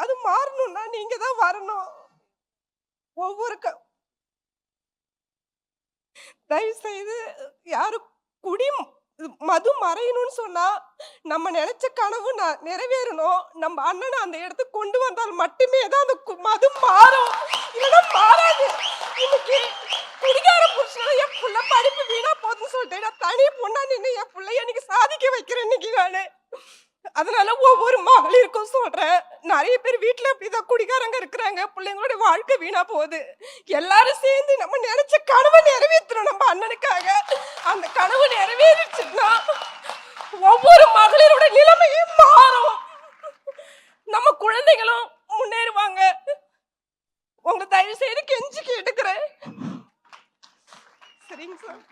அது மாறணும்னா நீங்க தான் வரணும். ஒவ்வொரு தயவு செய்து யாரும் குடி மது மறையணும்னு சொன்னா நம்ம நினைச்ச கனவு நிறைவேறணும். நம்ம அண்ணனை அந்த இடத்துக்கு கொண்டு வந்தால் மட்டுமே தான் அந்த மது மாறும். இல்லைன்னா மாறாது. இன்னைக்கு குடிகார புருஷன் என் புள்ள படிப்பு வீணா போகுதுன்னு சொல்லிட்டு நான் தனி பொண்ணா நின்று என் பிள்ளைய இன்னைக்கு சாதிக்க வைக்கிறேன் இன்னைக்கு நானு. அதனால ஒவ்வொரு மகளிருக்கும் சொல்றேன், நிறைய பேர் வீட்டுல அப்படிதான் குடிகாரங்க இருக்கிறாங்க, பிள்ளைங்களோட வாழ்க்கை வீணா போகுது. எல்லாரும் சேர்ந்து நம்ம நினைச்ச கனவை நிறைவேற்றணும் நம்ம அண்ணனுக்காக. அந்த கனவு நிறைவேறிச்சுன்னா ஒவ்வொரு மகளிரோட நிலைமையும் மாறும், நம்ம குழந்தைகளும் முன்னேறுவாங்க. உங்களை தயவு செய்து கெஞ்சி கேட்டுக்கிறேன். சரிங்க சார்.